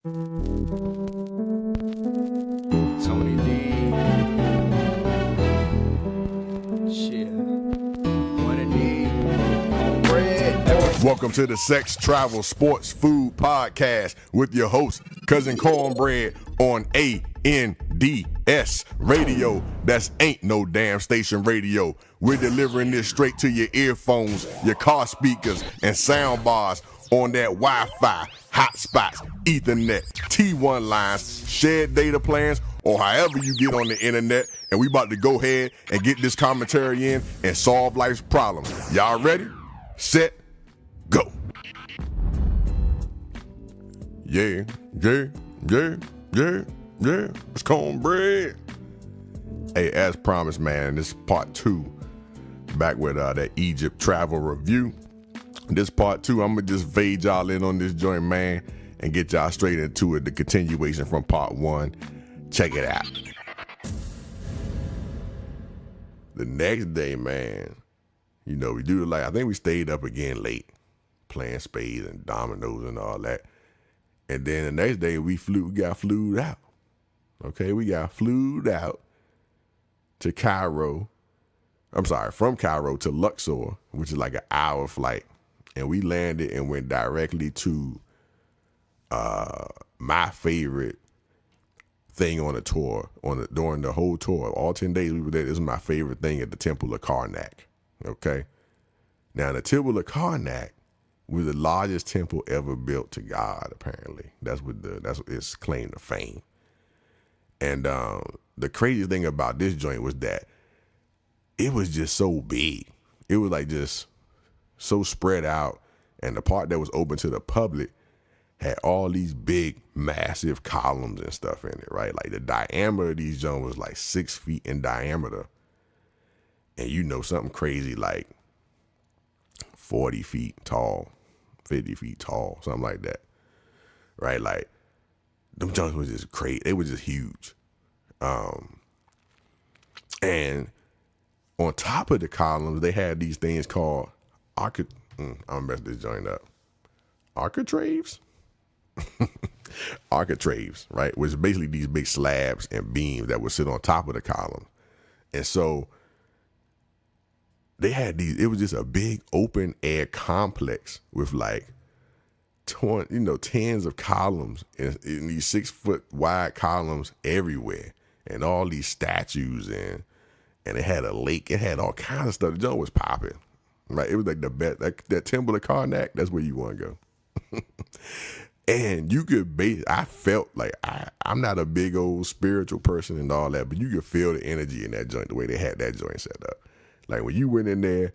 Tony D. Shit. What a D. Cornbread. Welcome to the Sex, Travel, Sports, Food Podcast with your host, Cousin Cornbread on ANDS Radio. That's Ain't No Damn Station Radio. We're delivering this straight to your earphones, your car speakers, and sound bars on that Wi-Fi, hotspots, Ethernet, T1 lines, shared data plans, or however you get on the internet. And we about to go ahead and get this commentary in and solve life's problems. Y'all ready? Set, go. Yeah. It's Cornbread. Hey, as promised, man, this is part 2. Back with that Egypt travel review. This part 2, I'm going to just fade y'all in on this joint, man, and get y'all straight into it. The continuation from part 1. Check it out. The next day, man, you know, we do I think we stayed up again late, playing spades and dominoes and all that. And then the next day we got flued out. Okay, we got flued out to Cairo. I'm sorry, from Cairo to Luxor, which is like an hour flight. And we landed and went directly to my favorite thing on the tour, during the whole tour. All 10 days we were there. This is my favorite thing at the Temple of Karnak. Okay. Now the Temple of Karnak was the largest temple ever built to God, apparently. That's what its claim to fame. And the crazy thing about this joint was that it was just so big. It was like just so spread out, and the part that was open to the public had all these big, massive columns and stuff in it, right? Like the diameter of these joints was like 6 feet in diameter, and you know, something crazy like 40 feet tall, 50 feet tall, something like that, right? Like them joints was just crazy. They were just huge, and on top of the columns, they had these things called I'm messing this joint up. Architraves? Architraves, right? Which is basically these big slabs and beams that would sit on top of the column. And so they had these, it was just a big open air complex with like, tens of columns in these 6 foot wide columns everywhere, and all these statues, and it had a lake. It had all kinds of stuff. The joint was popping. Right, it was like the best. That Temple of Karnak, that's where you want to go. And you could I felt like I'm not a big old spiritual person and all that, but you could feel the energy in that joint, the way they had that joint set up. Like when you went in there,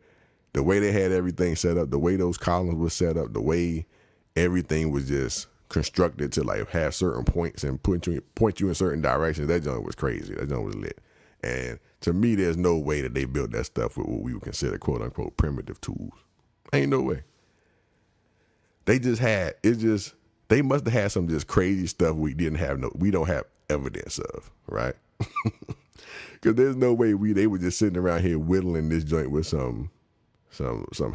the way they had everything set up, the way those columns were set up, the way everything was just constructed to like have certain points and point you in certain directions. That joint was crazy. That joint was lit. And to me, there's no way that they built that stuff with what we would consider quote unquote primitive tools. Ain't no way. They must have had some just crazy stuff we don't have evidence of, right? Because there's no way they were just sitting around here whittling this joint with some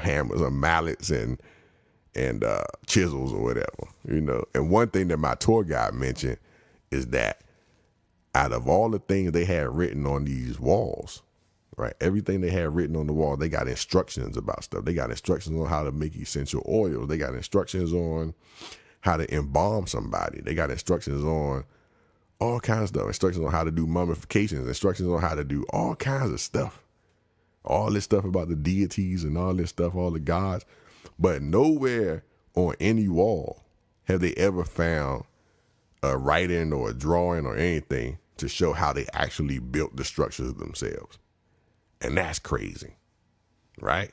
hammers, some mallets and chisels or whatever, you know. And one thing that my tour guide mentioned is that out of all the things they had written on these walls, right? Everything they had written on the wall, they got instructions about stuff. They got instructions on how to make essential oils. They got instructions on how to embalm somebody. They got instructions on all kinds of stuff. Instructions on how to do mummifications. Instructions on how to do all kinds of stuff. All this stuff about the deities and all this stuff, all the gods. But nowhere on any wall have they ever found a writing or a drawing or anything to show how they actually built the structures themselves. And that's crazy, right?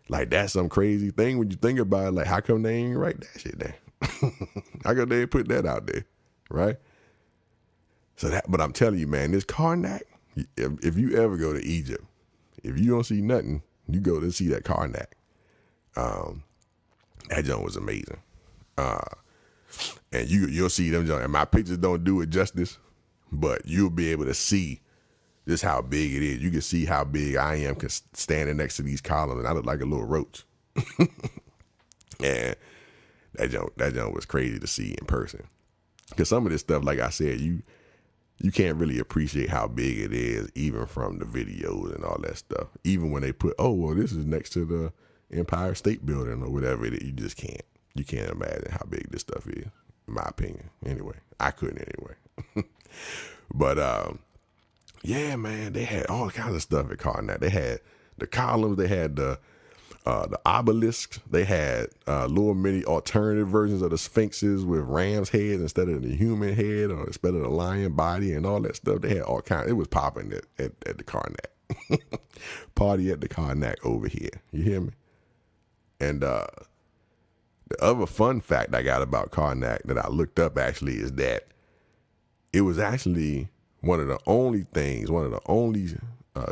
Like, that's some crazy thing when you think about it. Like, how come they ain't write that shit down? How come they ain't put that out there, right? But I'm telling you, man, this Karnak, if you ever go to Egypt, if you don't see nothing, you go to see that Karnak. That joint was amazing. And you'll see them joint. And my pictures don't do it justice, but you'll be able to see just how big it is. You can see how big I am standing next to these columns, and I look like a little roach. And that joint was crazy to see in person. Because some of this stuff, like I said, you can't really appreciate how big it is, even from the videos and all that stuff. Even when they put, oh, well, this is next to the Empire State Building or whatever it is, you just can't. You can't imagine how big this stuff is, in my opinion. Anyway, I couldn't anyway. But, yeah, man, they had all kinds of stuff at Karnak. They had the columns, they had the obelisks, they had little mini alternative versions of the sphinxes with ram's heads instead of the human head or instead of the lion body and all that stuff. They had all kinds. It was popping at the Karnak. Party at the Karnak over here. You hear me? And the other fun fact I got about Karnak that I looked up actually is that it was actually one of the only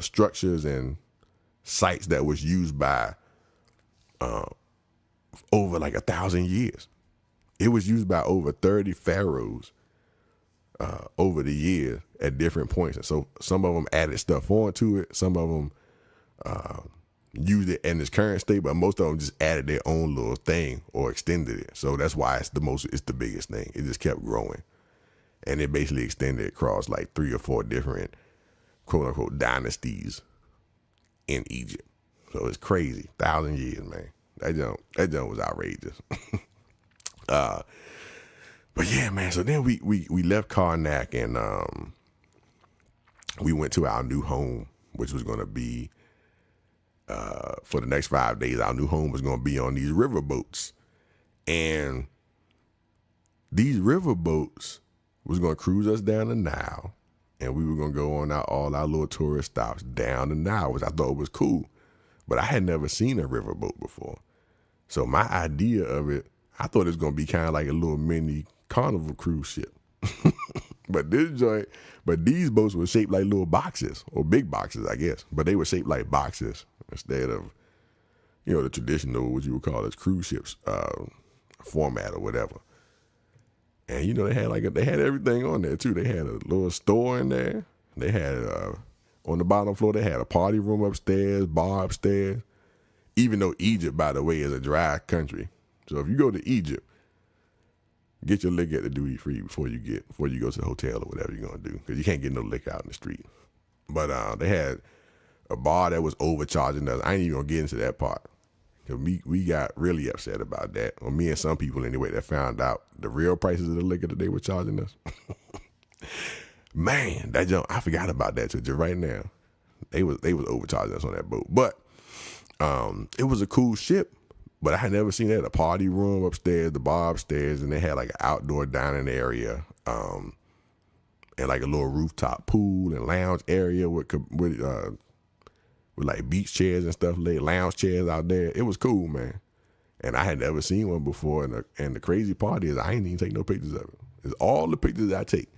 structures and sites that was used by over like 1,000 years. It was used by over 30 pharaohs over the years at different points. And so some of them added stuff onto it. Some of them used it in its current state, but most of them just added their own little thing or extended it. So that's why it's the biggest thing. It just kept growing. And it basically extended across like 3 or 4 different quote unquote dynasties in Egypt. So it's crazy. 1,000 years, man. That jump was outrageous. But yeah, man. So then we left Karnak and we went to our new home, which was going to be for the next 5 days. Our new home was going to be on these river boats, and these river boats was going to cruise us down the Nile, and we were going to go on all our little tourist stops down the Nile, which I thought was cool. But I had never seen a riverboat before. So my idea of it, I thought it was going to be kind of like a little mini carnival cruise ship. But these boats were shaped like little boxes, or big boxes, I guess. But they were shaped like boxes instead of, the traditional, what you would call as cruise ships format or whatever. And, they had everything on there too. They had a little store in there. They had, on the bottom floor, they had a party room upstairs, bar upstairs. Even though Egypt, by the way, is a dry country. So if you go to Egypt, get your liquor at the duty free before you go to the hotel or whatever you're going to do. Because you can't get no liquor out in the street. But they had a bar that was overcharging us. I ain't even going to get into that part. We got really upset about that. Or me and some people anyway that found out the real prices of the liquor that they were charging us. Man, that jump, I forgot about that till just right now. They was overcharging us on that boat. But it was a cool ship. But I had never seen that. A party room upstairs, the bar upstairs, and they had like an outdoor dining area, and like a little rooftop pool and lounge area with like beach chairs and stuff, lounge chairs out there. It was cool, man. And I had never seen one before. And the crazy part is I ain't even take no pictures of it. It's all the pictures I take.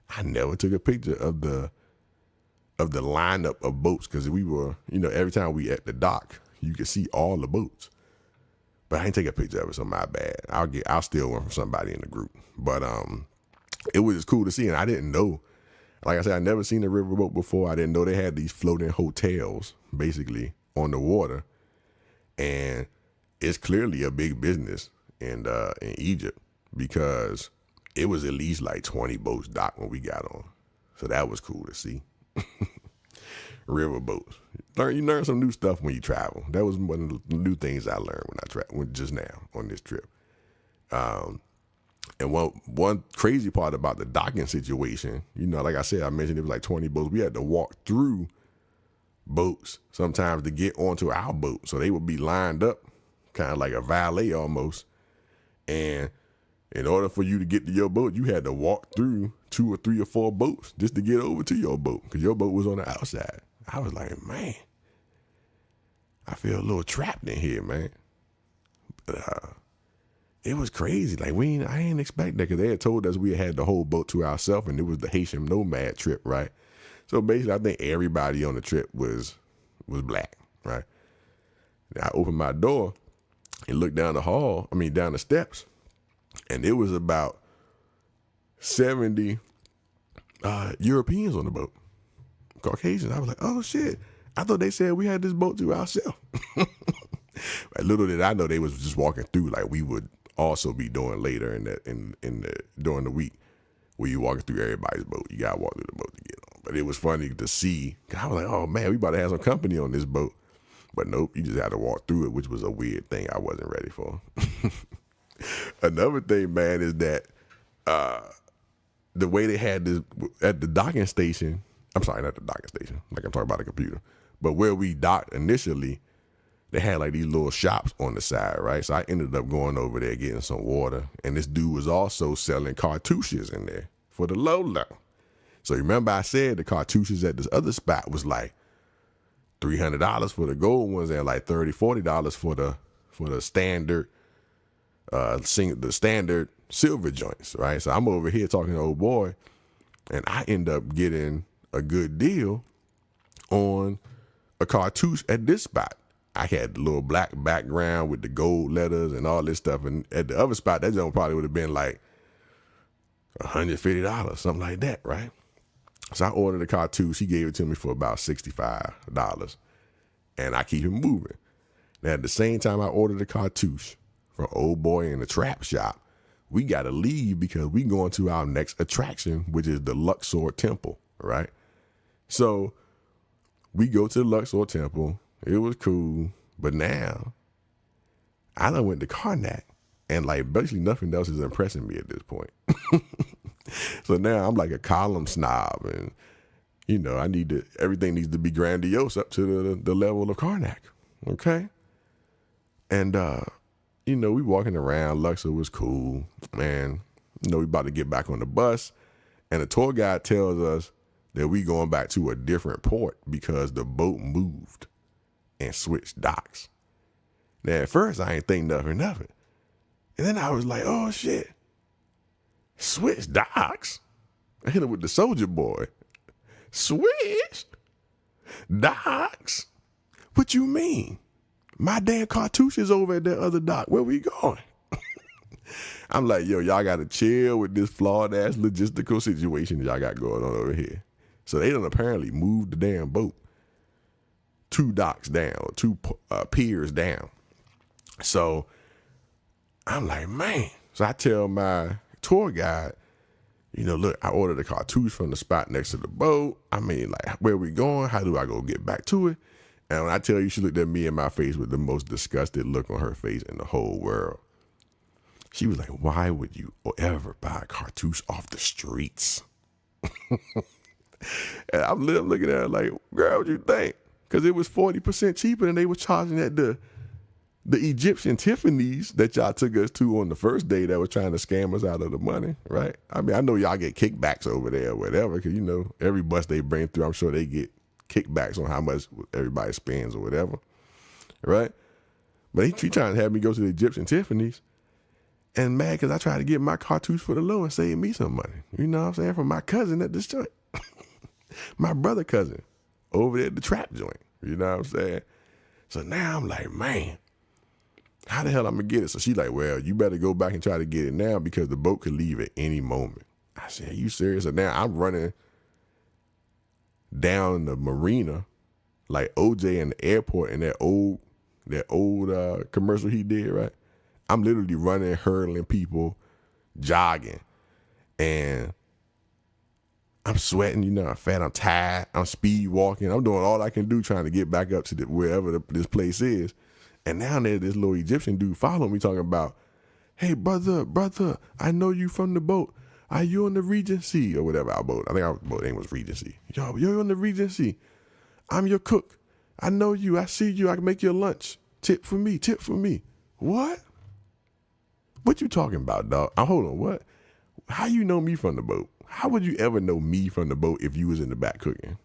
I never took a picture of the lineup of boats because we were, every time we at the dock, you could see all the boats. But I ain't take a picture of it, so my bad. I'll steal one from somebody in the group. But it was just cool to see, and I didn't know. Like I said, I never seen a riverboat before. I didn't know they had these floating hotels, basically, on the water. And it's clearly a big business in Egypt because it was at least like 20 boats docked when we got on. So that was cool to see. River boats. You learn some new stuff when you travel. That was one of the new things I learned when I traveled just now on this trip. And one crazy part about the docking situation, like I said, I mentioned it was like 20 boats. We had to walk through boats sometimes to get onto our boat. So they would be lined up, kind of like a valet almost. And in order for you to get to your boat, you had to walk through 2 or 3 or 4 boats just to get over to your boat because your boat was on the outside. I was like, man, I feel a little trapped in here, man. But it was crazy. Like I ain't expect that because they had told us we had the whole boat to ourselves, and it was the Haitian nomad trip, right? So basically, I think everybody on the trip was black, right? And I opened my door and looked down the steps, and it was about 70 Europeans on the boat, Caucasians. I was like, oh shit! I thought they said we had this boat to ourselves. Little did I know they was just walking through like we would also be doing later during the week, where you walking through everybody's boat. You gotta walk through the boat to get on. But it was funny to see. I was like, oh man, we about to have some company on this boat. But nope, you just had to walk through it, which was a weird thing I wasn't ready for. Another thing, man, is that the way they had this at the docking station. I'm sorry, not the docking station. Like I'm talking about a computer. But where we docked initially, they had like these little shops on the side, right? So I ended up going over there getting some water. And this dude was also selling cartouches in there for the low. So remember I said the cartouches at this other spot was like $300 for the gold ones and like $30, $40 for the standard the standard silver joints, right? So I'm over here talking to old boy, and I end up getting a good deal on a cartouche at this spot. I had the little black background with the gold letters and all this stuff, and at the other spot, that joint probably would have been like $150, something like that, right? So I ordered a cartouche. He gave it to me for about $65, and I keep it moving. Now, at the same time I ordered the cartouche from old boy in the trap shop, we got to leave because we going to our next attraction, which is the Luxor temple, right? So we go to the Luxor temple. It was cool, but now I done went to Karnak, and like basically nothing else is impressing me at this point. So now I'm like a column snob, and you know everything needs to be grandiose up to the level of Karnak, okay? And you know, we walking around. Luxor was cool, man. You know, we about to get back on the bus, and the tour guide tells us that we going back to a different port because the boat moved and switched docks. Now, at first, I ain't think nothing of it. And then I was like, oh, shit. Switch docks? I hit him with the soldier boy. Switched docks? What you mean? My damn cartouche is over at that other dock. Where we going? I'm like, yo, y'all got to chill with this flawed-ass logistical situation y'all got going on over here. So they done apparently moved the damn boat 2 docks down, or 2 piers down. So I'm like, man. So I tell my tour guide, you know, look, I ordered a cartouche from the spot next to the boat. I mean, like, where we going? How do I go get back to it? And when I tell you, she looked at me in my face with the most disgusted look on her face in the whole world. She was like, why would you ever buy a cartouche off the streets? And I'm looking at her like, girl, what you think? Because it was 40% cheaper than they were charging at the Egyptian Tiffany's that y'all took us to on the first day that was trying to scam us out of the money, right? I mean, I know y'all get kickbacks over there or whatever, because, you know, every bus they bring through, I'm sure they get kickbacks on how much everybody spends or whatever, right? But he trying to have me go to the Egyptian Tiffany's and mad because I tried to get my cartouche for the low and save me some money. You know what I'm saying? From my cousin at this joint. My brother cousin over there at the trap joint. You know what I'm saying? So now I'm like, man, how the hell I'm going to get it? So she's like, well, you better go back and try to get it now because the boat could leave at any moment. I said, are you serious? So now I'm running down the marina like OJ in the airport in that old commercial he did, right? I'm literally running, hurdling people, jogging, and I'm sweating, you know, I'm fat, I'm tired, I'm speed walking, I'm doing all I can do trying to get back up to wherever this place is. And now there's this little Egyptian dude following me talking about, hey, brother, I know you from the boat. Are you on the Regency or whatever our boat? I think our boat name was Regency. Yo, you're on the Regency. I'm your cook. I know you. I see you. I can make your lunch. Tip for me. What? What you talking about, dog? Hold on, what? How you know me from the boat? How would you ever know me from the boat if you was in the back cooking?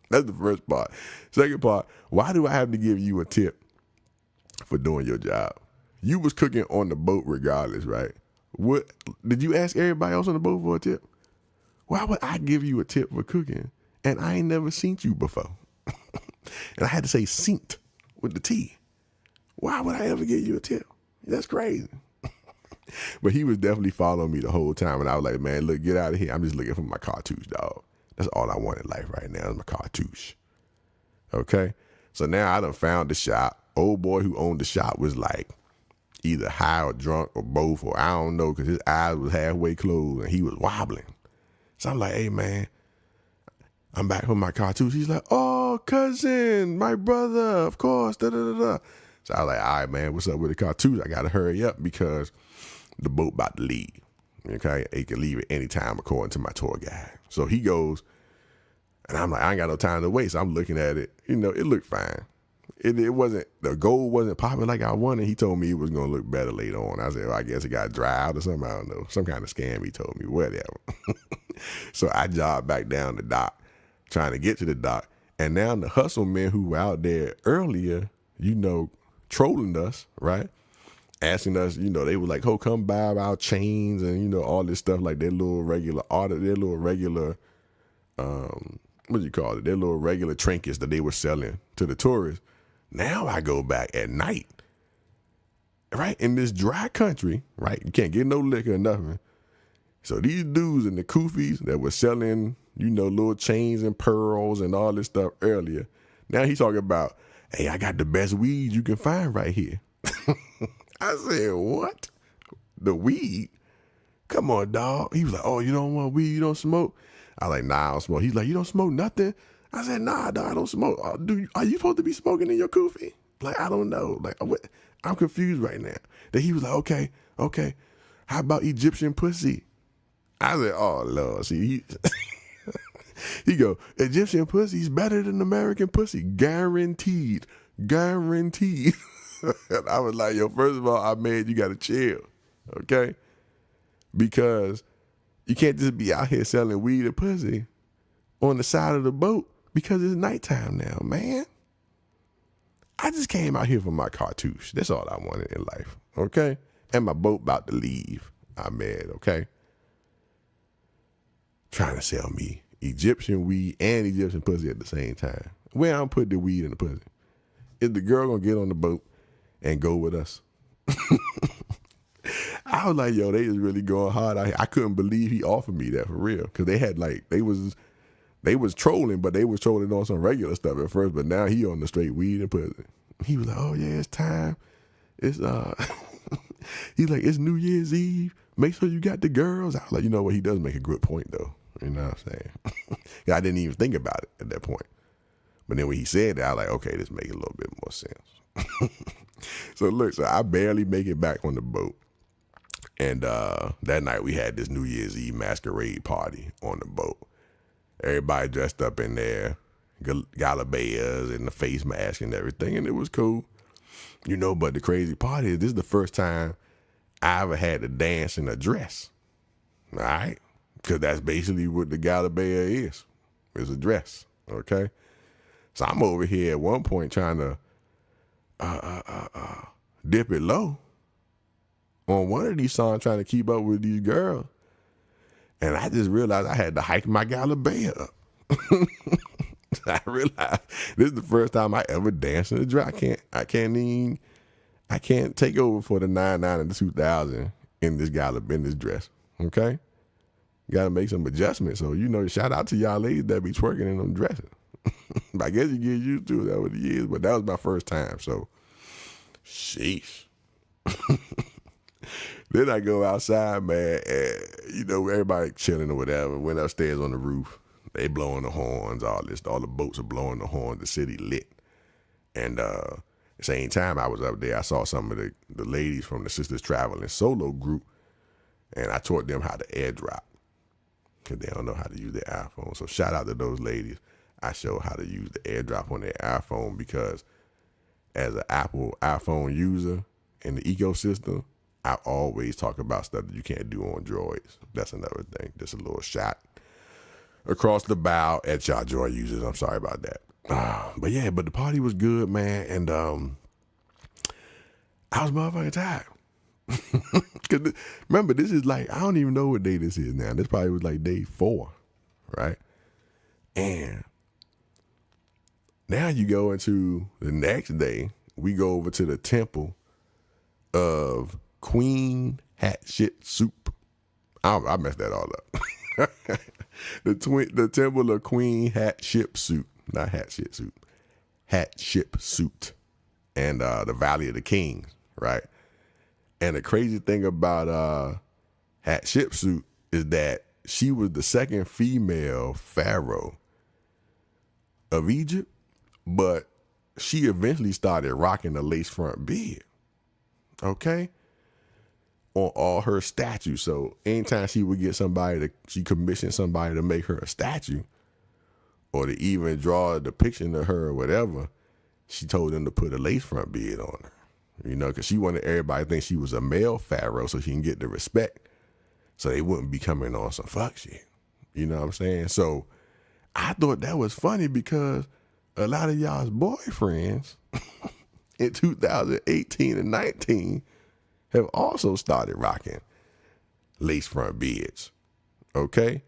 That's the first part. Second part, why do I have to give you a tip for doing your job? You was cooking on the boat regardless, right? What did you ask everybody else on the boat for a tip? Why would I give you a tip for cooking? And I ain't never seen you before. And I had to say "synced" with the T. Why would I ever give you a tip? That's crazy. But he was definitely following me the whole time. And I was like, man, look, get out of here. I'm just looking for my cartouche, dog. That's all I want in life right now is my cartouche. Okay? So now I done found the shop. Old boy who owned the shop was like, either high or drunk or both, or I don't know, because his eyes was halfway closed and he was wobbling. So I'm like, hey, man, I'm back from my cartouche. He's like, oh, cousin, my brother, of course, da-da-da-da. So I was like, all right, man, what's up with the cartouche? I got to hurry up because the boat about to leave. Okay, he can leave at any time according to my tour guide. So he goes, and I'm like, I ain't got no time to waste. So I'm looking at it. You know, it looked fine. It wasn't, the gold wasn't popping like I wanted. He told me it was going to look better later on. I said, well, I guess it got dry out or something. I don't know. Some kind of scam he told me, whatever. So I jogged back down the dock, trying to get to the dock. And now the hustle men who were out there earlier, you know, trolling us, right? Asking us, you know, they were like, oh, come buy our chains and, you know, all this stuff, like their little regular order, their little regular, what do you call it? Their little regular trinkets that they were selling to the tourists. Now I go back at night, right? In this dry country, right? You can't get no liquor or nothing. So these dudes in the kufis that were selling, you know, little chains and pearls and all this stuff earlier. Now he's talking about, hey, I got the best weed you can find right here. I said, what? The weed? Come on, dog. He was like, oh, you don't want weed? You don't smoke? I was like, nah, I don't smoke. He's like, you don't smoke nothing? I said, nah, dog, I don't smoke. Are you supposed to be smoking in your kufi? Like, I don't know. Like, I'm confused right now. Then he was like, okay. How about Egyptian pussy? I said, oh, Lord. See, he go, Egyptian pussy's better than American pussy. Guaranteed. And I was like, yo, first of all, you got to chill, okay? Because you can't just be out here selling weed and pussy on the side of the boat because it's nighttime now, man. I just came out here for my cartouche. That's all I wanted in life, okay? And my boat about to leave. I'm mad, okay? Trying to sell me Egyptian weed and Egyptian pussy at the same time. Where I'm put the weed in the pussy? Is the girl gonna get on the boat and go with us? I was like, yo, they is really going hard out here. I couldn't believe he offered me that for real. Cause they had like, they was trolling, but they was trolling on some regular stuff at first, but now he on the straight weed and pussy. He was like, oh yeah, it's time. It's he's like, it's New Year's Eve. Make sure you got the girls. I was like, you know what? He does make a good point though. You know what I'm saying? I didn't even think about it at that point. But then when he said that, I was like, okay, this makes a little bit more sense. So I barely make it back on the boat. And that night we had this New Year's Eve masquerade party on the boat. Everybody dressed up in their galabeas and the face mask and everything, and it was cool. You know, but the crazy part is this is the first time I ever had to dance in a dress. All right? Because that's basically what the galabea is. It's a dress, okay? So I'm over here at one point trying to dip it low on one of these songs, trying to keep up with these girls. And I just realized I had to hike my galabea up. I realized this is the first time I ever danced in a dress. I can't take over for the 99 and the 2000 in this in this dress. Okay? Got to make some adjustments. So, you know, shout out to y'all ladies that be twerking in them dresses. I guess you get used to it over the years, but that was my first time. So, sheesh. Then I go outside, man, and, you know, everybody chilling or whatever. Went upstairs on the roof. They blowing the horns, all the boats are blowing the horns, the city lit. And the same time I was up there, I saw some of the ladies from the Sisters Traveling solo group, and I taught them how to airdrop because they don't know how to use their iPhone. So shout out to those ladies. I showed how to use the airdrop on their iPhone because as an Apple iPhone user in the ecosystem, I always talk about stuff that you can't do on Droids. That's another thing. Just a little shot across the bow at y'all Droid users. I'm sorry about that. But the party was good, man. And I was motherfucking tired. Cause remember, this is like, I don't even know what day this is now. This probably was like day 4, right? And now you go into the next day, we go over to the temple of Queen Hatshepsut. I messed that all up. The temple of Queen Hatshepsut, not Hatshepsut, Hatshepsut, and the Valley of the Kings, right? And the crazy thing about Hatshepsut is that she was the second female pharaoh of Egypt, but she eventually started rocking a lace front beard. Okay? On all her statues. So anytime she would get she commissioned somebody to make her a statue or to even draw a depiction of her or whatever, she told them to put a lace front beard on her. You know, because she wanted everybody to think she was a male pharaoh so she can get the respect so they wouldn't be coming on some fuck shit. You know what I'm saying? So I thought that was funny because a lot of y'all's boyfriends in 2018 and 19 have also started rocking lace front beards. Okay?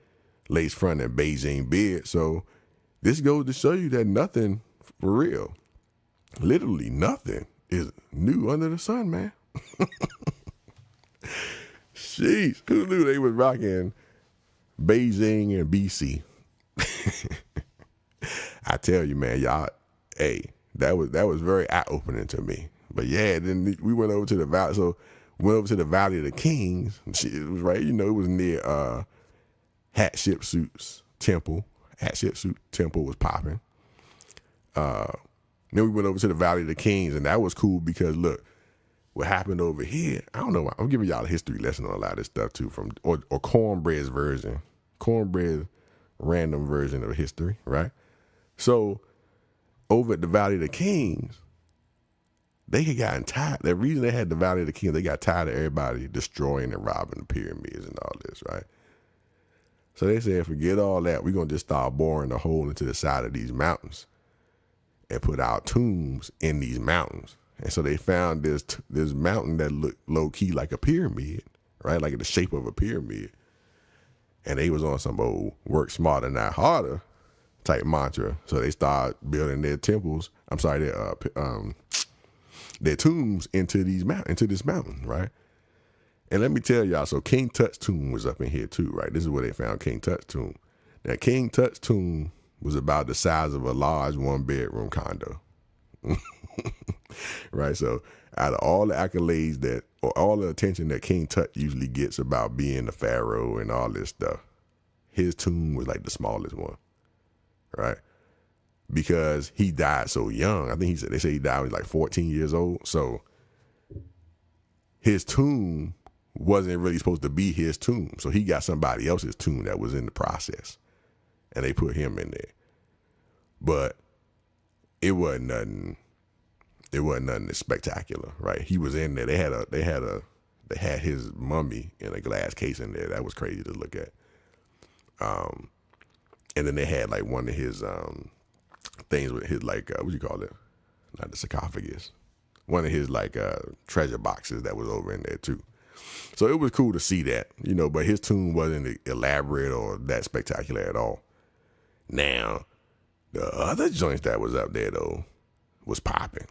Lace front and Beigen beard. So this goes to show you that nothing for real, literally nothing is new under the sun, man. Jeez, who knew they was rocking Beijing and BC? I tell you, man, y'all, hey, that was very eye-opening to me. But yeah, then we went over to the valley. So went over to the Valley of the Kings. It was right, it was near Hatshepsut's temple. Hatshepsut temple was popping. Then we went over to the Valley of the Kings, and that was cool because look, what happened over here, I don't know. I'm giving y'all a history lesson on a lot of this stuff too, or Cornbread's version. Cornbread's random version of history, right? So over at the Valley of the Kings, they had gotten tired. The reason they had the Valley of the Kings, they got tired of everybody destroying and robbing the pyramids and all this, right? So they said, forget all that. We're going to just start boring a hole into the side of these mountains and put our tombs in these mountains. And so they found this mountain that looked low-key like a pyramid, right? Like the shape of a pyramid. And they was on some old work smarter, not harder type mantra. So they started building their temples. I'm sorry, their tombs into this mountain, right? And let me tell y'all, so King Tut's tomb was up in here too, right? This is where they found King Tut's tomb. Now, King Tut's tomb was about the size of a large one-bedroom condo. Right? So out of all the accolades or all the attention that King Tut usually gets about being the pharaoh and all this stuff, his tomb was like the smallest one, right? Because he died so young. I think they say he died when he was like 14 years old. So his tomb wasn't really supposed to be his tomb. So he got somebody else's tomb that was in the process. And they put him in there. But it wasn't nothing spectacular, right? He was in there. They had his mummy in a glass case in there. That was crazy to look at. And then they had like one of his things with his like what do you call it? Not the sarcophagus. One of his like treasure boxes that was over in there too. So it was cool to see that, but his tomb wasn't elaborate or that spectacular at all. Now, the other joints that was up there though was popping.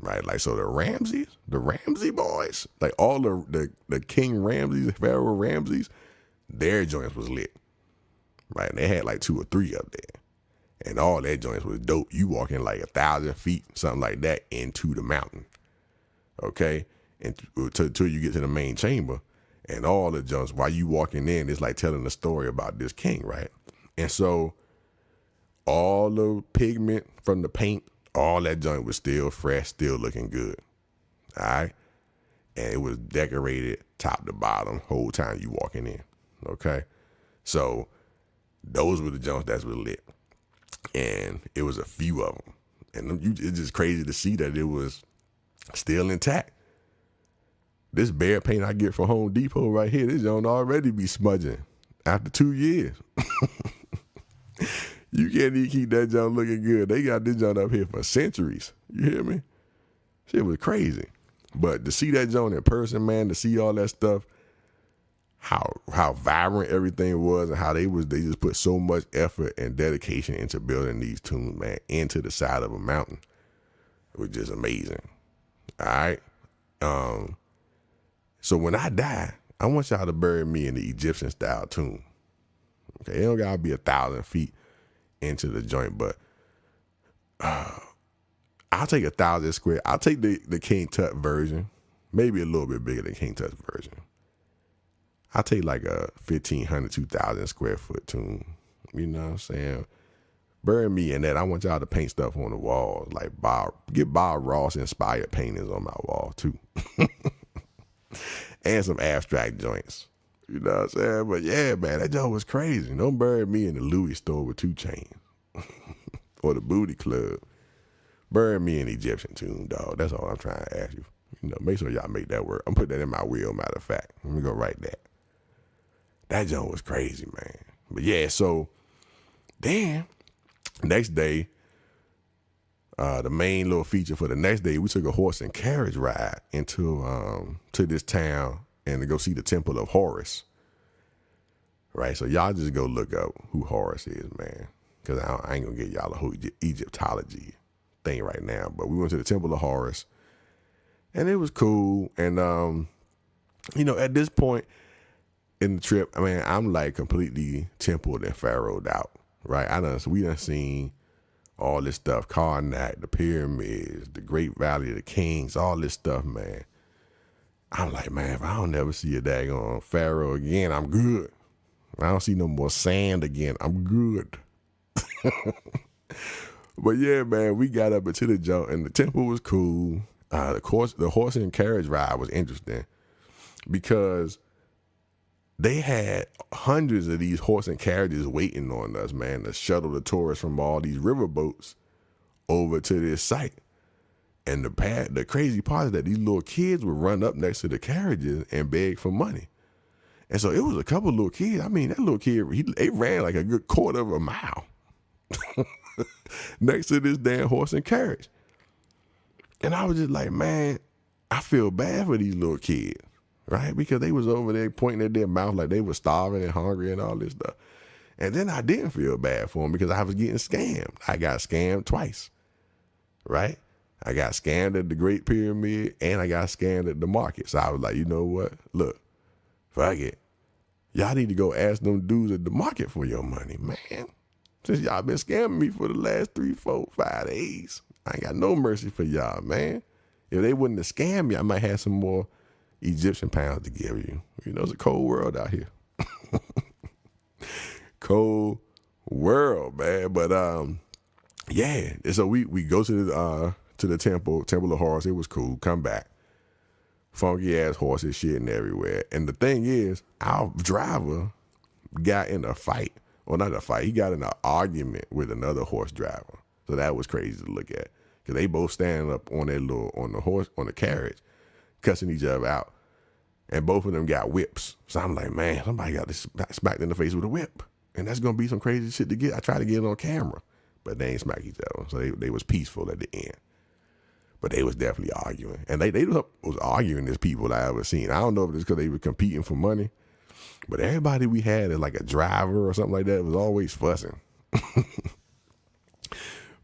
Right, like so the Ramsey boys, like all the King Ramses, Pharaoh Ramses, their joints was lit. Right, and they had like 2 or 3 up there, and all their joints was dope. You walking like 1,000 feet, something like that, into the mountain. Okay, and until you get to the main chamber, and all the joints while you walking in, it's like telling a story about this king, right? And so all the pigment from the paint. All that joint was still fresh, still looking good. All right? And it was decorated top to bottom whole time you walking in. Okay? So those were the joints that were lit. And it was a few of them. And it's just crazy to see that it was still intact. This bear paint I get from Home Depot right here, this joint already be smudging after 2 years. You can't even keep that joint looking good. They got this joint up here for centuries. You hear me? Shit was crazy. But to see that joint in person, man, to see all that stuff, how vibrant everything was and how they just put so much effort and dedication into building these tombs, man, into the side of a mountain. It was just amazing. All right? So when I die, I want y'all to bury me in the Egyptian style tomb. Okay, it don't gotta be 1,000 feet into the joint, but I'll take 1,000 square. I'll take the King Tut version, maybe a little bit bigger than King Tut's version. I take like a 1,500, 2,000 square foot tomb. You know what I'm saying? Bury me in that. I want y'all to paint stuff on the walls, like get Bob Ross inspired paintings on my wall too, and some abstract joints. You know what I'm saying? But yeah, man, that joint was crazy. Don't bury me in the Louis store with 2 Chainz or the Booty Club. Bury me in Egyptian tomb, dog. That's all I'm trying to ask you. You know, make sure y'all make that work. I'm putting that in my will, matter of fact. Let me go write that. That joint was crazy, man. But yeah, so then next day, the main little feature for the next day, we took a horse and carriage ride into to this town and to go see the Temple of Horus. Right, so y'all just go look up who Horus is, man, because I ain't gonna get y'all a whole Egyptology thing right now. But we went to the Temple of Horus, and it was cool. And you know, at this point in the trip, I mean, I'm like completely templed and pharaohed out. Right, we done seen all this stuff, Karnak, the pyramids, the Great Valley of the Kings, all this stuff, man. I'm like, man, if I don't never see a daggone pharaoh again, I'm good. I don't see no more sand again, I'm good. But yeah, man, we got up into the jump, and the temple was cool. The horse and carriage ride was interesting because they had hundreds of these horse and carriages waiting on us, man, to shuttle the tourists from all these river boats over to this site. And the crazy part is that these little kids would run up next to the carriages and beg for money. And so it was a couple little kids. I mean, that little kid, they ran like a good quarter of a mile next to this damn horse and carriage. And I was just like, man, I feel bad for these little kids, right? Because they was over there pointing at their mouth like they were starving and hungry and all this stuff. And then I didn't feel bad for them because I was getting scammed. I got scammed twice, right? I got scammed at the Great Pyramid and I got scammed at the market. So I was like, you know what? Look, fuck it. Y'all need to go ask them dudes at the market for your money, man. Since y'all been scamming me for the last 3, 4, 5 days. I ain't got no mercy for y'all, man. If they wouldn't have scammed me, I might have some more Egyptian pounds to give you. You know, it's a cold world out here. Cold world, man. But yeah. So we go to the temple of Horus. It was cool. Come back. Funky ass horses shitting everywhere. And the thing is, our driver got in a fight. Well, not a fight. He got in an argument with another horse driver. So that was crazy to look at. Because they both standing up on the carriage, cussing each other out. And both of them got whips. So I'm like, man, somebody got smacked in the face with a whip. And that's going to be some crazy shit to get. I tried to get it on camera. But they ain't smack each other. So they was peaceful at the end. But they was definitely arguing. And they was arguing as people I ever seen. I don't know if it's because they were competing for money. But everybody we had as like a driver or something like that was always fussing.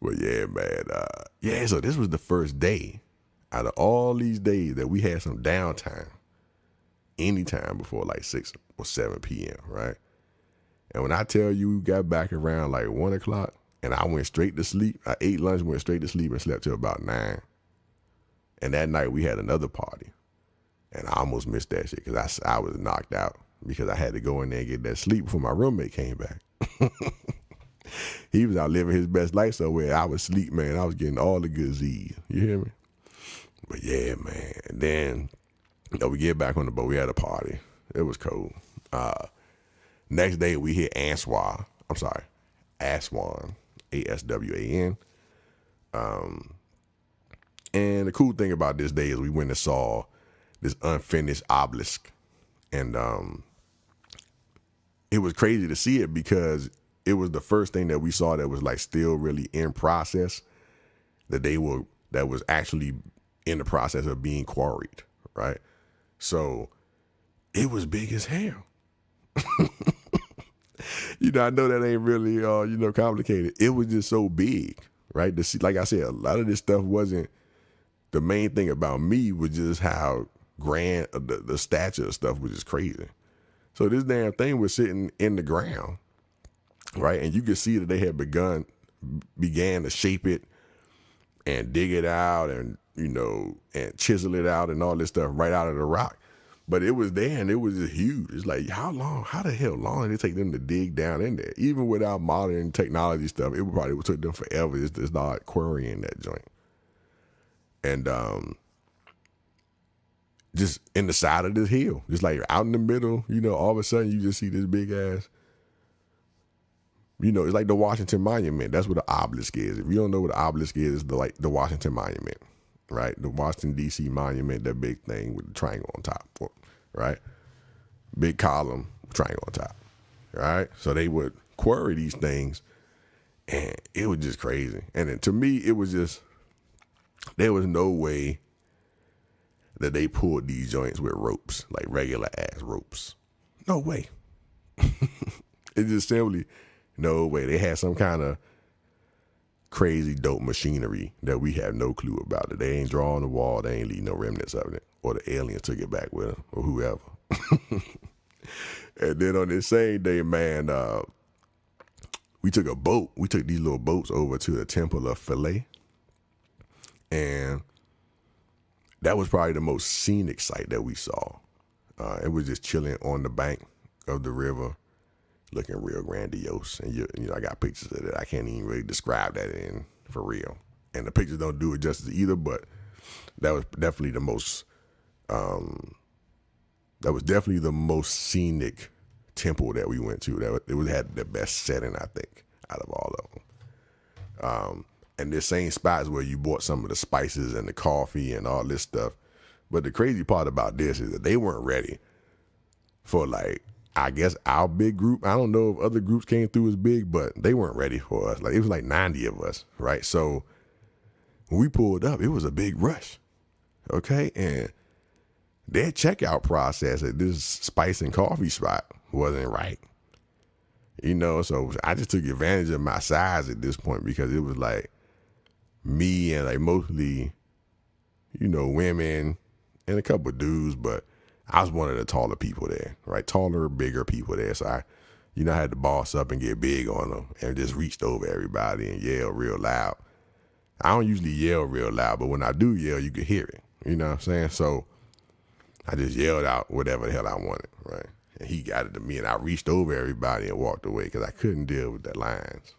But yeah, man. So this was the first day out of all these days that we had some downtime. Anytime before like 6 or 7 p.m., right? And when I tell you we got back around like 1 o'clock and I went straight to sleep, I ate lunch, went straight to sleep and slept till about 9. And that night we had another party. And I almost missed that shit because I was knocked out because I had to go in there and get that sleep before my roommate came back. He was out living his best life somewhere. I was asleep, man. I was getting all the good Z's. You hear me? But yeah, man. And then we get back on the boat. We had a party. It was cool. Next day we hit Aswan, Aswan. And the cool thing about this day is we went and saw this unfinished obelisk. And it was crazy to see it because it was the first thing that we saw that was like still really in process, that was actually in the process of being quarried, right? So it was big as hell. I know that ain't really complicated. It was just so big, right? Like I said, a lot of this stuff wasn't the main thing about me, was just how grand the stature of stuff was just crazy. So this damn thing was sitting in the ground, right? And you could see that they had began to shape it and dig it out and, and chisel it out and all this stuff right out of the rock. But it was there and it was just huge. It's like, how the hell long did it take them to dig down in there? Even without modern technology stuff, it probably would took them forever just to start quarrying that joint. And just in the side of this hill, just like out in the middle, all of a sudden you just see this big ass, it's like the Washington Monument. That's what the obelisk is. If you don't know what the obelisk is, it's the Washington Monument, right? The Washington, D.C. Monument, that big thing with the triangle on top, right? Big column, triangle on top, right? So they would quarry these things, and it was just crazy. And then to me, it was just, there was no way that they pulled these joints with ropes, like regular ass ropes. No way. It just simply, no way. They had some kind of crazy dope machinery that we have no clue about. That they ain't drawing the wall, they ain't leave no remnants of it, or the aliens took it back with them, or whoever. And then on this same day, man, we took a boat. We took these little boats over to the Temple of Philae, and that was probably the most scenic sight that we saw. It was just chilling on the bank of the river, looking real grandiose. And I got pictures of it. I can't even really describe that in for real. And the pictures don't do it justice either, but that was definitely the most scenic temple that we went to. It had the best setting, I think, out of all of them. And this same spot is where you bought some of the spices and the coffee and all this stuff. But the crazy part about this is that they weren't ready for, like, I guess our big group. I don't know if other groups came through as big, but they weren't ready for us. Like, it was like 90 of us, right? So when we pulled up, it was a big rush, okay? And their checkout process at this spice and coffee spot wasn't right. So I just took advantage of my size at this point, because it was like me and like mostly, women and a couple of dudes, but I was one of the taller people there, right? Taller, bigger people there. So I had to boss up and get big on them and just reached over everybody and yell real loud. I don't usually yell real loud, but when I do yell, you can hear it. You know what I'm saying? So I just yelled out whatever the hell I wanted, right? And he got it to me, and I reached over everybody and walked away because I couldn't deal with the lines.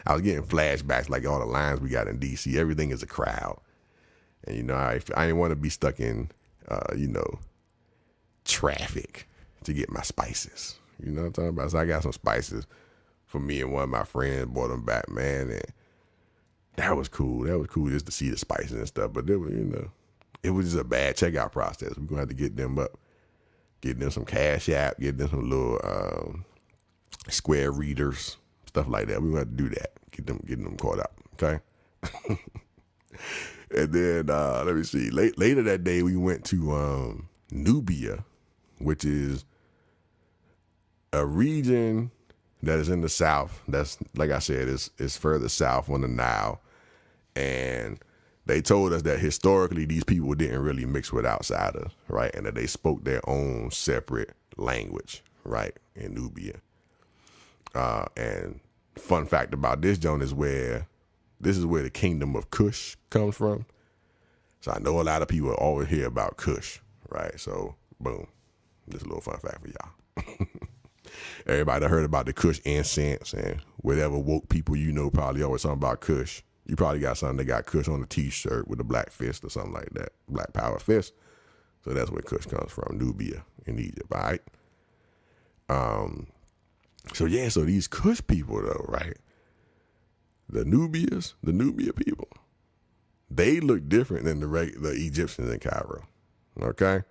I was getting flashbacks, like all the lines we got in D.C. Everything is a crowd. And, I didn't want to be stuck in, traffic to get my spices. You know what I'm talking about? So I got some spices for me and one of my friends, brought them back, man. And that was cool. That was cool just to see the spices and stuff. But, it was just a bad checkout process. We're going to have to get them up. Get them some Cash App, get them some little square readers, stuff like that. We're going to have to do that. Get them caught up, okay? And then, let me see. Later that day, we went to Nubia, which is a region that is in the south. That's, like I said, is further south on the Nile. And they told us that historically these people didn't really mix with outsiders, right? And that they spoke their own separate language, right, in Nubia. And fun fact about this joint is this is where the kingdom of Kush comes from. So I know a lot of people always hear about Kush, right? So boom, just a little fun fact for y'all. Everybody heard about the Kush incense, and whatever woke people probably always talking about Kush. You probably got something that got Kush on the t-shirt with a black fist or something like that. Black power fist. So that's where Kush comes from, Nubia in Egypt, all right? So these Kush people though, right? The Nubia people, they look different than the Egyptians in Cairo, okay?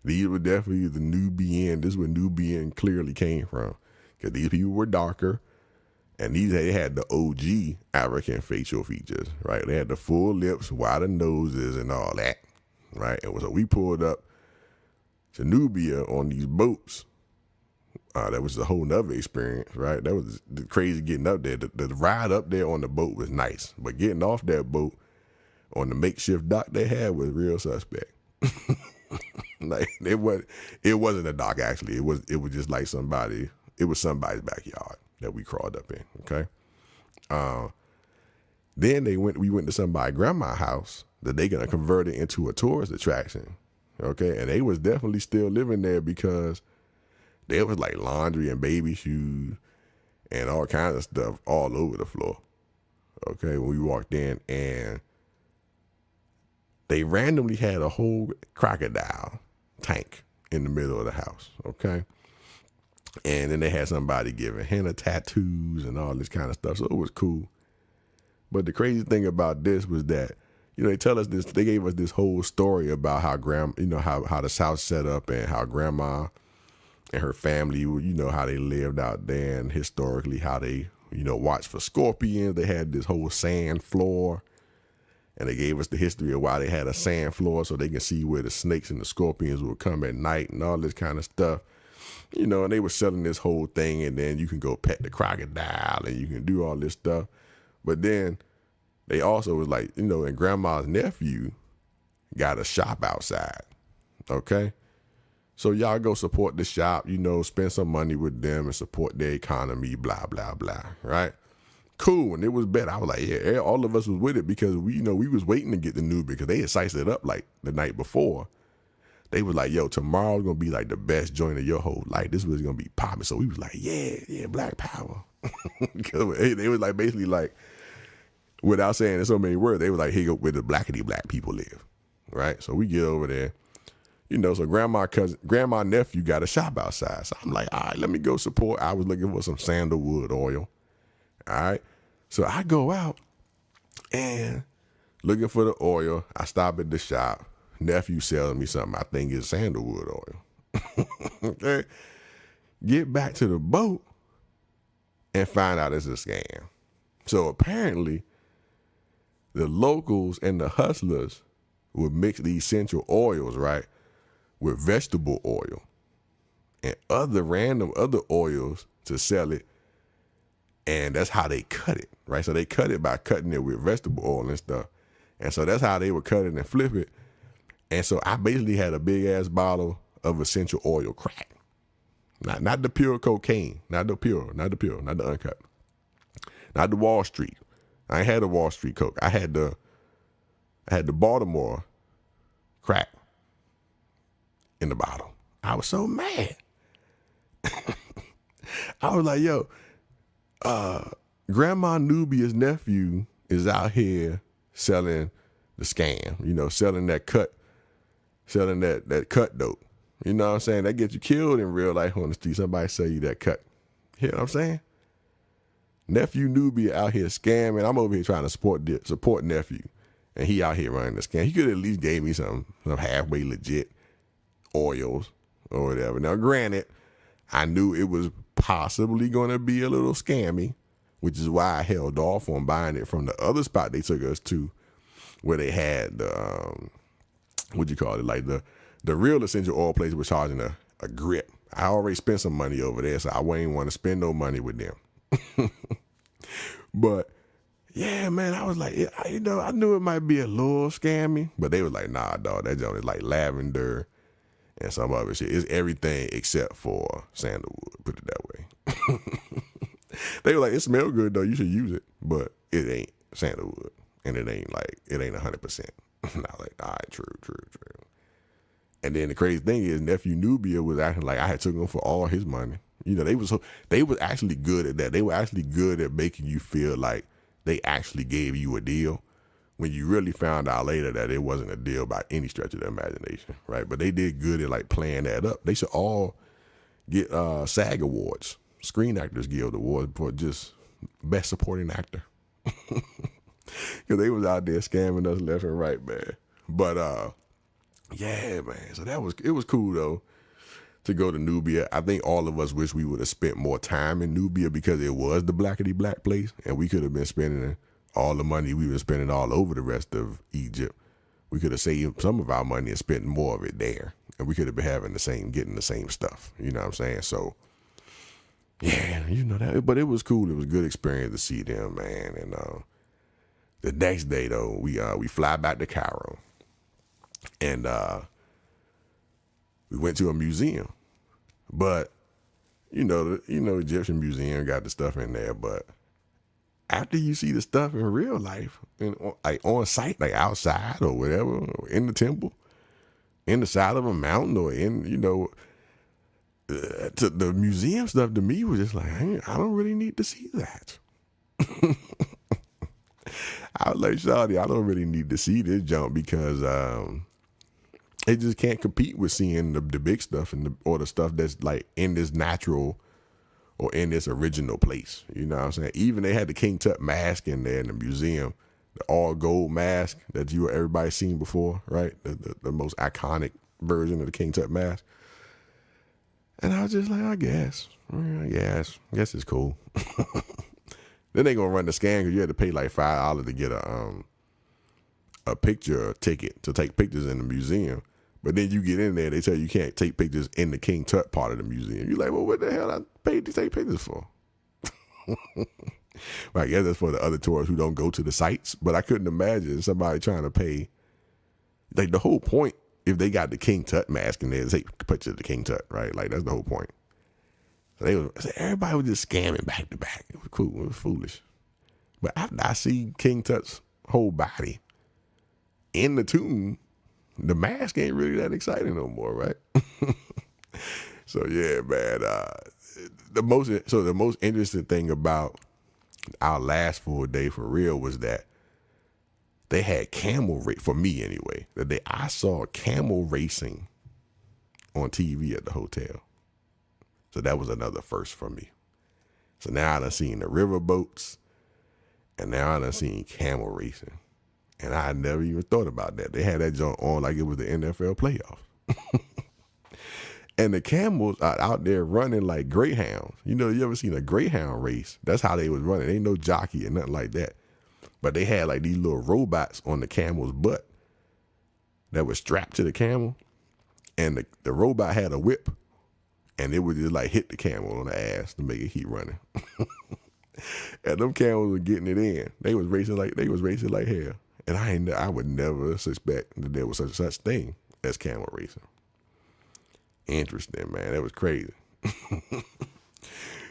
These were definitely the Nubian. This is where Nubian clearly came from, because these people were darker. And they had the OG African facial features, right? They had the full lips, wider noses, and all that, right? And so we pulled up to Nubia on these boats. That was a whole nother experience, right? That was crazy getting up there. The ride up there on the boat was nice, but getting off that boat on the makeshift dock they had was real suspect. Like it wasn't a dock actually. It was just like somebody's backyard that we crawled up in, okay? Then we went to somebody's grandma's house that they gonna convert it into a tourist attraction. Okay, and they was definitely still living there because there was like laundry and baby shoes and all kinds of stuff all over the floor. Okay, when we walked in, and they randomly had a whole crocodile tank in the middle of the house. Okay, and then they had somebody giving henna tattoos and all this kind of stuff. So it was cool. But the crazy thing about this was that, they tell us this, they gave us this whole story about how how the South set up and how grandma and her family, how they lived out there, and historically how they, watched for scorpions. They had this whole sand floor, and they gave us the history of why they had a sand floor so they can see where the snakes and the scorpions would come at night and all this kind of stuff. And they were selling this whole thing, and then you can go pet the crocodile and you can do all this stuff. But then they also was like, and grandma's nephew got a shop outside. Okay. So y'all go support the shop, spend some money with them and support their economy, blah, blah, blah. Right. Cool. And it was better. I was like, yeah, all of us was with it because we was waiting to get the new because they had sized it up like the night before. They was like, yo, tomorrow's going to be like the best joint of your whole life. This was going to be popping. So we was like, yeah, Black Power. Because they was like, basically like, without saying in so many words, they were like, here go where the blackity black people live. Right. So we get over there, so grandma nephew got a shop outside. So I'm like, all right, let me go support. I was looking for some sandalwood oil. All right. So I go out and looking for the oil. I stop at the shop. Nephew selling me something I think is sandalwood oil. Okay. Get back to the boat and find out it's a scam. So apparently the locals and the hustlers would mix these essential oils, right, with vegetable oil and random other oils to sell it. And that's how they cut it, right? So they cut it by cutting it with vegetable oil and stuff. And so that's how they would cut it and flip it. And so I basically had a big ass bottle of essential oil crack. Not the pure cocaine, not the uncut, not the Wall Street. I ain't had the Wall Street coke. I had the Baltimore crack in the bottle. I was so mad. I was like, yo, Grandma Nubia's nephew is out here selling the scam, selling that cut dope. You know what I'm saying? That gets you killed in real life on the street. Somebody sell you that cut. You know what I'm saying? Nephew Nubia out here scamming. I'm over here trying to support nephew. And he out here running the scam. He could at least gave me some halfway legit oils or whatever. Now, granted, I knew it was possibly going to be a little scammy, which is why I held off on buying it from the other spot they took us to, where they had the, like the real essential oil place was charging a grip. I already spent some money over there, so I wouldn't want to spend no money with them. But yeah, man, I was like, I knew it might be a little scammy, but they was like, nah, dog, that joint is like lavender and some other shit. It's everything except for sandalwood, put it that way. They were like, it smells good though, you should use it, but it ain't sandalwood, and it ain't 100%. And I was like, all right, true. And then the crazy thing is, nephew Nubia was acting like I had took him for all his money. They was actually good at that. They were actually good at making you feel like they actually gave you a deal, when you really found out later that it wasn't a deal by any stretch of the imagination, right? But they did good at like playing that up. They should all get SAG awards, Screen Actors Guild awards, for just best supporting actor. Because they was out there scamming us left and right, man. But yeah, man. So it was cool though to go to Nubia. I think all of us wish we would have spent more time in Nubia because it was the blackity black place, and we could have been spending all the money we were spending all over the rest of Egypt. We could have saved some of our money and spent more of it there, and we could have been getting the same stuff. You know what I'm saying? So yeah, that. But it was cool. It was a good experience to see them, man. And the next day though, we fly back to Cairo, and we went to a museum. But the Egyptian museum got the stuff in there, but after you see the stuff in real life, and like on site, like outside or whatever, or in the temple, in the side of a mountain, or in, to the museum stuff, to me was just like, I don't really need to see that. I was like, Shawty, I don't really need to see this jump because it just can't compete with seeing the big stuff or the stuff that's like in this natural or in this original place. You know what I'm saying? Even they had the King Tut mask in there in the museum, the all gold mask that everybody's seen before, right? The most iconic version of the King Tut mask. And I was just like, I guess it's cool. Then they gonna run the scan because you had to pay like $5 to get a picture ticket to take pictures in the museum. But then you get in there, they tell you can't take pictures in the King Tut part of the museum. You're like, well, what the hell I paid to take pictures for? Well, I guess that's for the other tourists who don't go to the sites. But I couldn't imagine somebody trying to pay. Like the whole point, if they got the King Tut mask in there, to take pictures of the King Tut, right? Like that's the whole point. So everybody was just scamming back to back. It was cool. It was foolish. But after I see King Tut's whole body in the tomb, the mask ain't really that exciting no more, right? So yeah, man. The most interesting thing about our last full day for real was that they had camel race for me anyway. I saw camel racing on TV at the hotel. So that was another first for me. So now I done seen the river boats, and now I done seen camel racing. And I never even thought about that. They had that joint on like it was the NFL playoffs. And the camels are out there running like greyhounds. You ever seen a greyhound race? That's how they was running. Ain't no jockey or nothing like that. But they had like these little robots on the camel's butt that was strapped to the camel. And the robot had a whip. And it would just like hit the camel on the ass to make it keep running. And them camels were getting it in. They was racing like hell. And I would never suspect that there was such thing as camel racing. Interesting, man. That was crazy.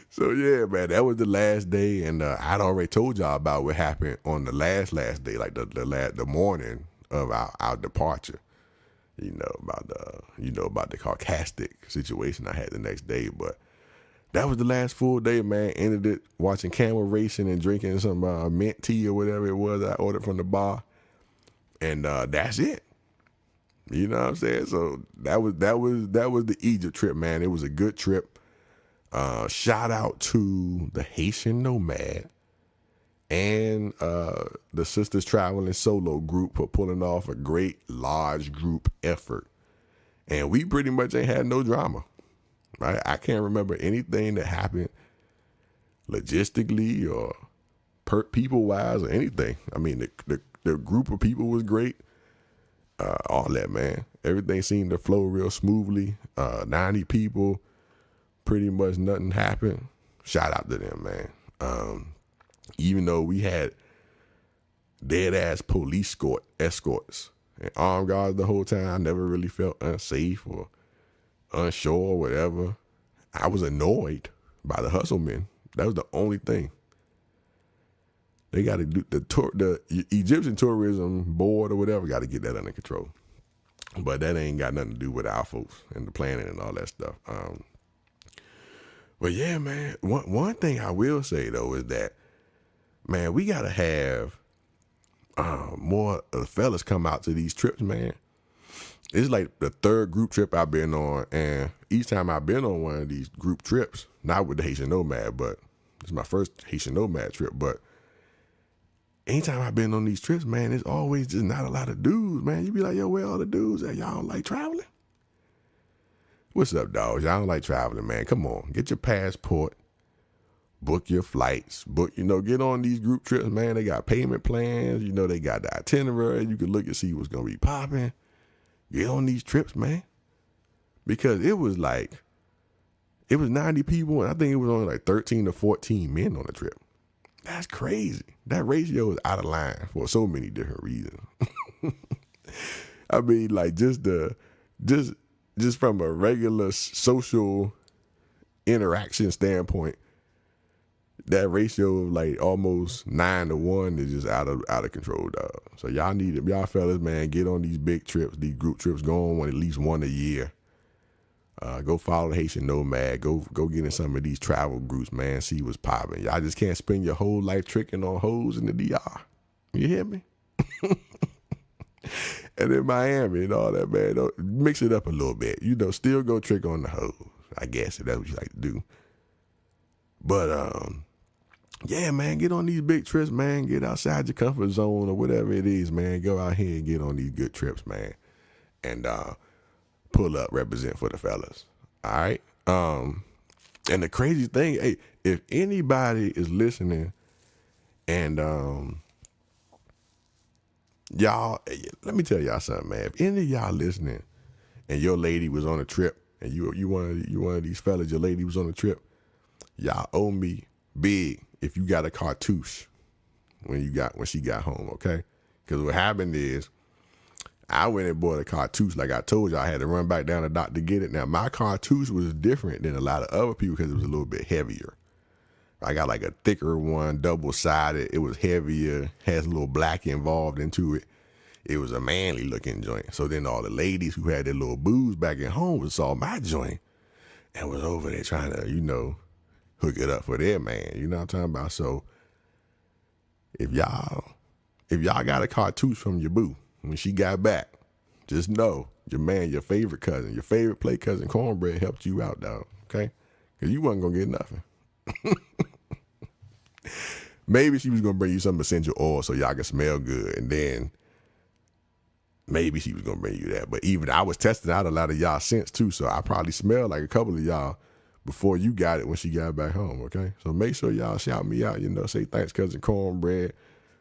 So yeah, man, that was the last day, and I'd already told y'all about what happened on the last day, like the morning of our departure. About the Caucasity situation I had the next day, but that was the last full day, man. Ended it watching camel racing and drinking some mint tea or whatever it was I ordered from the bar, and that's it. You know what I'm saying? So that was the Egypt trip, man. It was a good trip. Shout out to the Haitian Nomad and the Sisters Traveling Solo group for pulling off a great large group effort. And we pretty much ain't had no drama, right? I can't remember anything that happened logistically or people-wise or anything. I mean, the group of people was great. All that, man. Everything seemed to flow real smoothly. 90 people, pretty much nothing happened. Shout out to them, man. Even though we had dead-ass police escorts and armed guards the whole time, I never really felt unsafe or unsure or whatever. I was annoyed by the hustle men. That was the only thing. They got to do the Egyptian tourism board or whatever got to get that under control. But that ain't got nothing to do with our folks and the planning and all that stuff. But yeah, man, one thing I will say though is that, man, we got to have more of the fellas come out to these trips, man. It's like the third group trip I've been on, and each time I've been on one of these group trips, not with the Haitian Nomad, but it's my first Haitian Nomad trip, but anytime I've been on these trips, man, it's always just not a lot of dudes, man. You be like, yo, where all the dudes at? Y'all don't like traveling? What's up, dogs? Y'all don't like traveling, man. Come on, get your passport, book your flights, get on these group trips, man. They got payment plans. They got the itinerary. You can look and see what's going to be popping. Get on these trips, man. Because it was 90 people, and I think it was only like 13 to 14 men on the trip. That's crazy. That ratio is out of line for so many different reasons. I mean, like just from a regular social interaction standpoint, that ratio of like almost 9-1 is just out of control, dog. So y'all fellas, man, get on these big trips, these group trips. Go on at least one a year. Go follow the Haitian Nomad. Go get in some of these travel groups, man. See what's popping. Y'all just can't spend your whole life tricking on hoes in the DR. You hear me? And in Miami and all that, man. Don't mix it up a little bit. Still go trick on the hoes, I guess, if that's what you like to do. But yeah, man, get on these big trips, man. Get outside your comfort zone or whatever it is, man. Go out here and get on these good trips, man. And pull up, represent for the fellas. All right. And the crazy thing, hey, if anybody is listening and y'all, let me tell y'all something, man. If any of y'all listening and your lady was on a trip and you one of these fellas, your lady was on a trip, y'all owe me big if you got a cartouche when she got home, okay? Because what happened is I went and bought a cartouche. Like I told you, I had to run back down the dock to get it. Now, my cartouche was different than a lot of other people because it was a little bit heavier. I got like a thicker one, double-sided. It was heavier, has a little black involved into it. It was a manly-looking joint. So then all the ladies who had their little booze back at home saw my joint and was over there trying to, hook it up for their man. You know what I'm talking about? So if y'all got a cartouche from your boo, when she got back, just know your man, your favorite cousin, your favorite play cousin, Cornbread, helped you out, dog. Okay? Because you wasn't going to get nothing. Maybe she was going to bring you some essential oil so y'all can smell good. And then maybe she was going to bring you that. But even I was testing out a lot of y'all scents too. So I probably smelled like a couple of y'all before you got it when she got back home. Okay? So make sure y'all shout me out. Say thanks, cousin Cornbread,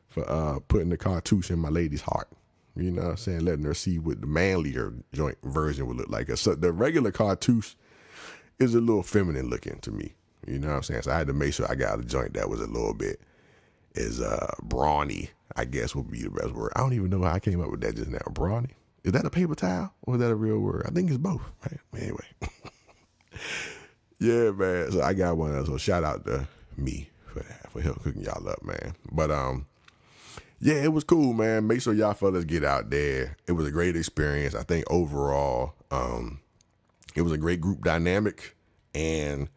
for putting the cartouche in my lady's heart. You know what I'm saying? Letting her see what the manlier joint version would look like. So the regular cartouche is a little feminine looking to me. You know what I'm saying? So I had to make sure I got a joint that was a little bit brawny, I guess would be the best word. I don't even know how I came up with that just now. Brawny? Is that a paper towel or is that a real word? I think it's both, right? Anyway. Yeah, man. So I got one of those. So shout out to me for that, for help cooking y'all up, man. But yeah, it was cool, man. Make sure y'all fellas get out there. It was a great experience. I think overall, it was a great group dynamic, and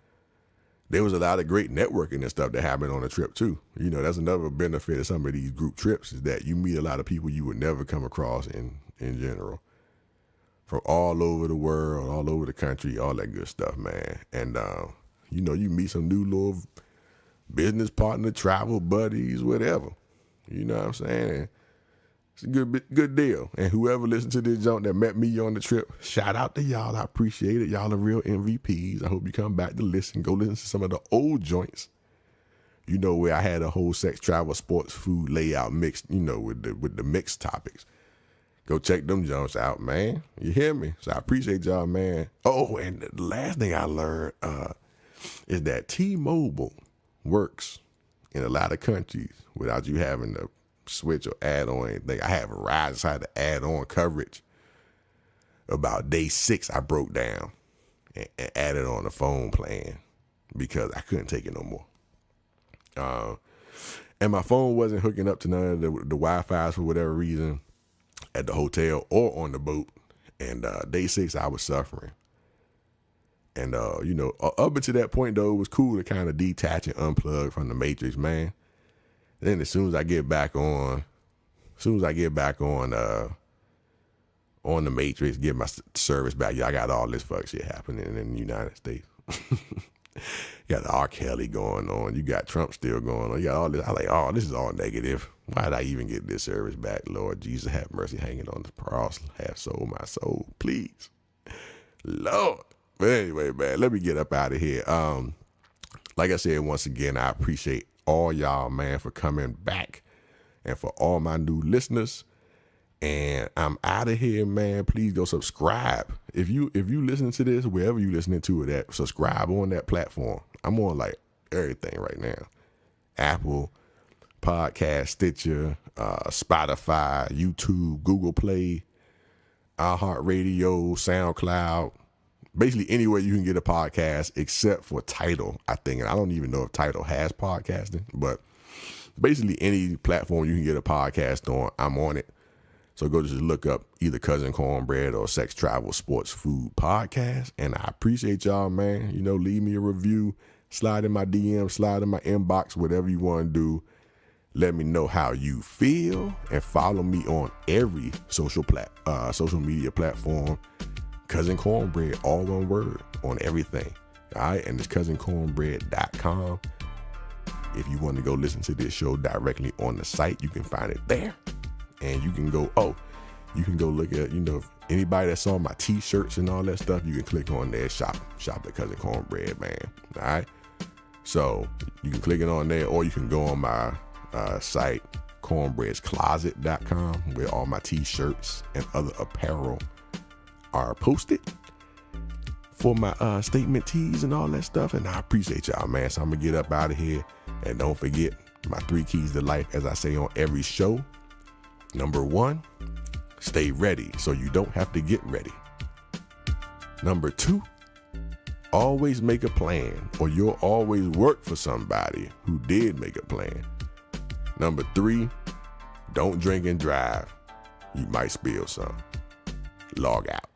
there was a lot of great networking and stuff that happened on the trip too. That's another benefit of some of these group trips is that you meet a lot of people you would never come across in general, from all over the world, all over the country, all that good stuff, man. And you meet some new little business partner, travel buddies, whatever. You know what I'm saying? And it's a good deal. And whoever listened to this junk that met me on the trip, shout out to y'all. I appreciate it. Y'all are real MVPs. I hope you come back to listen. Go listen to some of the old joints. Where I had a whole sex, travel, sports, food layout mixed, with the mixed topics. Go check them joints out, man. You hear me? So I appreciate y'all, man. Oh, and the last thing I learned is that T-Mobile works in a lot of countries without you having to switch or add on anything. I had Verizon, so I had to add on coverage. About day 6, I broke down and added on the phone plan because I couldn't take it no more. And my phone wasn't hooking up to none of the Wi-Fi for whatever reason at the hotel or on the boat. And day 6, I was suffering. And, up until that point, though, it was cool to kind of detach and unplug from the Matrix, man. Then as soon as I get back on the Matrix, get my service back, I got all this fuck shit happening in the United States. You got the R. Kelly going on. You got Trump still going on. You got all this. I like, oh, this is all negative. Why did I even get this service back? Lord Jesus, have mercy, hanging on the cross. Have sold my soul, please. Lord. But anyway, man, let me get up out of here. Like I said, once again, I appreciate all y'all, man, for coming back and for all my new listeners. And I'm out of here, man. Please go subscribe. If you listen to this, wherever you listening to it at, subscribe on that platform. I'm on like everything right now. Apple Podcast, Stitcher, Spotify, YouTube, Google Play, iHeartRadio, SoundCloud, basically anywhere you can get a podcast except for Tidal, I think. And I don't even know if Tidal has podcasting, but basically any platform you can get a podcast on, I'm on it. So go just look up either Cousin Cornbread or Sex, Travel, Sports, Food Podcast. And I appreciate y'all, man. You know, leave me a review, slide in my DM, slide in my inbox, whatever you want to do. Let me know how you feel and follow me on every social media platform. Cousin Cornbread, all one word, on everything. All right, and it's cousincornbread.com. If you want to go listen to this show directly on the site, you can find it there. And you can go look at, you know, anybody that saw my t-shirts and all that stuff, you can click on there, shop at Cousin Cornbread, man. All right. So you can click it on there, or you can go on my site, cornbreadscloset.com, where all my t-shirts and other apparel are posted for my statement tees and all that stuff. And I appreciate y'all, man. So I'm gonna get up out of here, and don't forget my 3 keys to life, as I say on every show. Number 1, stay ready so you don't have to get ready. Number 2, always make a plan, or you'll always work for somebody who did make a plan. Number 3, don't drink and drive. You might spill some. Log out.